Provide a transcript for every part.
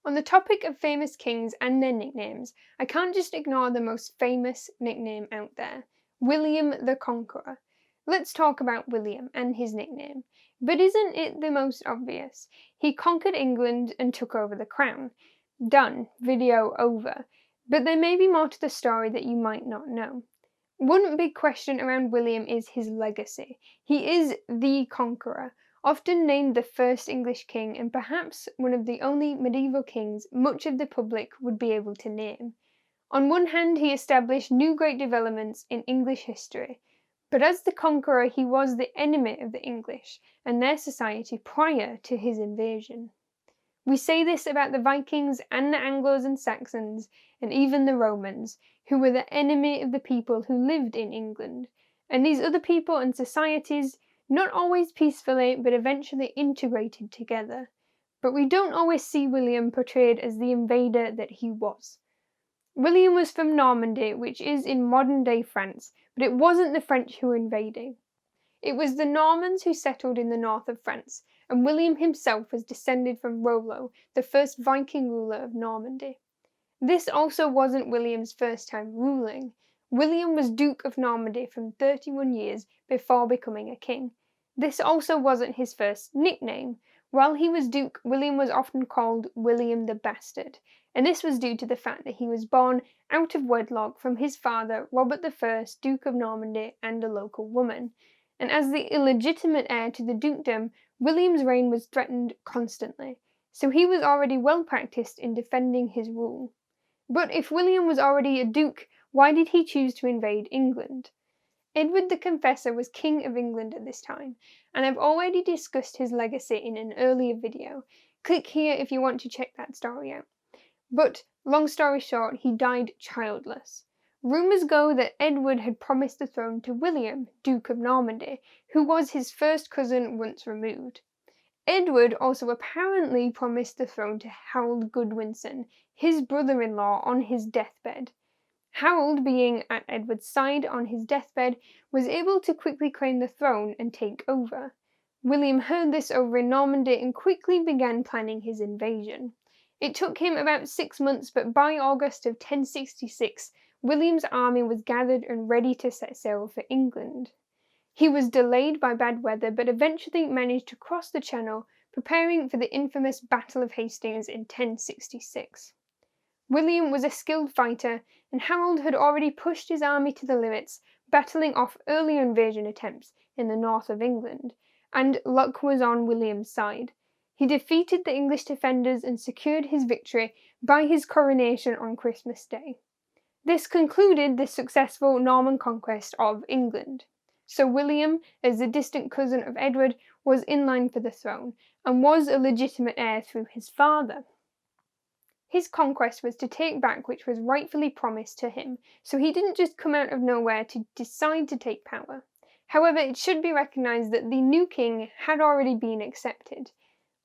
On the topic of famous kings and their nicknames, I can't just ignore the most famous nickname out there, William the Conqueror. Let's talk about William and his nickname. But isn't it the most obvious? He conquered England and took over the crown. Done. Video over. But there may be more to the story that you might not know. One big question around William is his legacy. He is the Conqueror, often named the first English king and perhaps one of the only medieval kings much of the public would be able to name. On one hand, he established new great developments in English history, but as the Conqueror he was the enemy of the English and their society prior to his invasion. We say this about the Vikings and the Anglos and Saxons and even the Romans, who were the enemy of the people who lived in England, and these other people and societies not always peacefully, but eventually integrated together. But we don't always see William portrayed as the invader that he was. William was from Normandy, which is in modern-day France, but it wasn't the French who were invading. It was the Normans who settled in the north of France, and William himself was descended from Rollo, the first Viking ruler of Normandy. This also wasn't William's first time ruling. William was Duke of Normandy from 31 years before becoming a king. This also wasn't his first nickname. While he was Duke, William was often called William the Bastard, and this was due to the fact that he was born out of wedlock from his father, Robert I, Duke of Normandy, and a local woman. And as the illegitimate heir to the dukedom, William's reign was threatened constantly, so he was already well practiced in defending his rule. But if William was already a duke, why did he choose to invade England? Edward the Confessor was King of England at this time, and I've already discussed his legacy in an earlier video. Click here if you want to check that story out. But, long story short, he died childless. Rumours go that Edward had promised the throne to William, Duke of Normandy, who was his first cousin once removed. Edward also apparently promised the throne to Harold Godwinson, his brother-in-law, on his deathbed. Harold, being at Edward's side on his deathbed, was able to quickly claim the throne and take over. William heard this over in Normandy and quickly began planning his invasion. It took him about 6 months, but by August of 1066, William's army was gathered and ready to set sail for England. He was delayed by bad weather, but eventually managed to cross the Channel, preparing for the infamous Battle of Hastings in 1066. William was a skilled fighter, and Harold had already pushed his army to the limits, battling off earlier invasion attempts in the north of England, and luck was on William's side. He defeated the English defenders and secured his victory by his coronation on Christmas Day. This concluded the successful Norman conquest of England. So William, as the distant cousin of Edward, was in line for the throne, and was a legitimate heir through his father. His conquest was to take back which was rightfully promised to him, so he didn't just come out of nowhere to decide to take power. However, it should be recognised that the new king had already been accepted.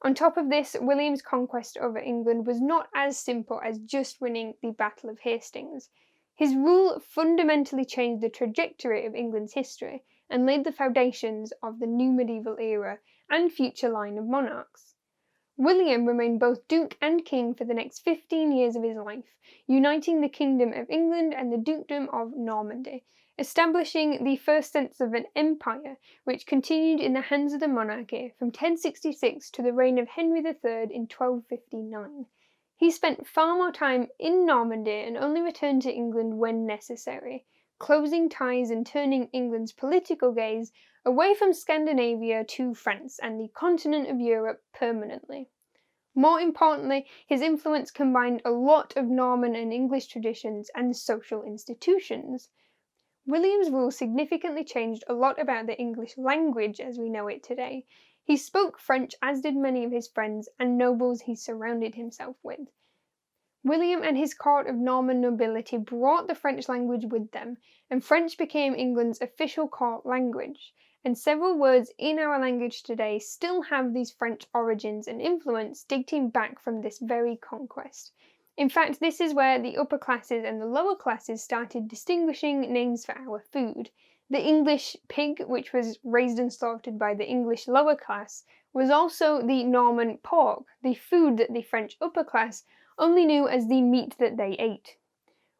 On top of this, William's conquest over England was not as simple as just winning the Battle of Hastings. His rule fundamentally changed the trajectory of England's history and laid the foundations of the new medieval era and future line of monarchs. William remained both Duke and King for the next 15 years of his life, uniting the Kingdom of England and the Dukedom of Normandy, establishing the first sense of an empire, which continued in the hands of the monarchy from 1066 to the reign of Henry III in 1259. He spent far more time in Normandy and only returned to England when necessary, closing ties and turning England's political gaze away from Scandinavia to France and the continent of Europe permanently. More importantly, his influence combined a lot of Norman and English traditions and social institutions. William's rule significantly changed a lot about the English language as we know it today. He spoke French, as did many of his friends and nobles he surrounded himself with. William and his court of Norman nobility brought the French language with them, and French became England's official court language. And several words in our language today still have these French origins and influence dating back from this very conquest. In fact, this is where the upper classes and the lower classes started distinguishing names for our food. The English pig, which was raised and slaughtered by the English lower class, was also the Norman pork, the food that the French upper class only knew as the meat that they ate.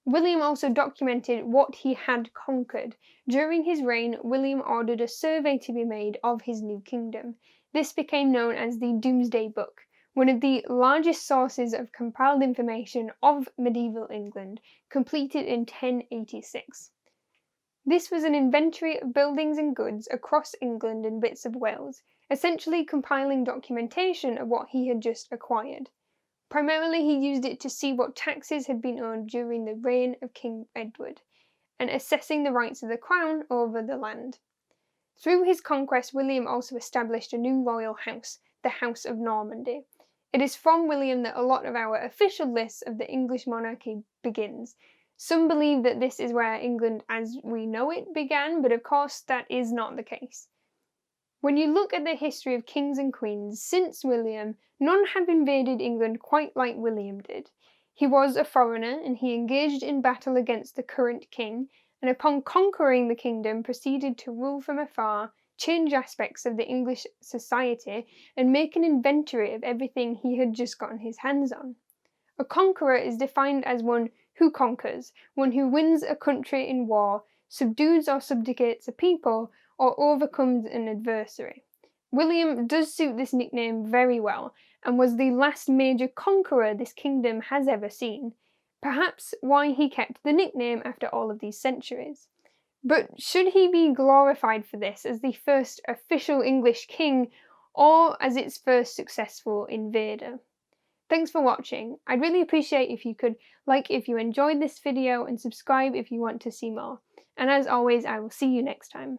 William also documented what he had conquered. During his reign, William ordered a survey to be made of his new kingdom. This became known as the Doomsday Book, one of the largest sources of compiled information of medieval England, completed in 1086. This was an inventory of buildings and goods across England and bits of Wales, essentially compiling documentation of what he had just acquired. Primarily, he used it to see what taxes had been owed during the reign of King Edward, and assessing the rights of the crown over the land. Through his conquest, William also established a new royal house, the House of Normandy. It is from William that a lot of our official lists of the English monarchy begins. Some believe that this is where England as we know it began, but of course that is not the case. When you look at the history of kings and queens since William, none have invaded England quite like William did. He was a foreigner, and he engaged in battle against the current king, and upon conquering the kingdom proceeded to rule from afar, change aspects of the English society, and make an inventory of everything he had just gotten his hands on. A conqueror is defined as one who conquers, one who wins a country in war, subdues or subjugates a people, or overcomes an adversary. William does suit this nickname very well, and was the last major conqueror this kingdom has ever seen, perhaps why he kept the nickname after all of these centuries. But should he be glorified for this as the first official English king, or as its first successful invader? Thanks for watching. I'd really appreciate if you could like if you enjoyed this video and subscribe if you want to see more. And as always, I will see you next time.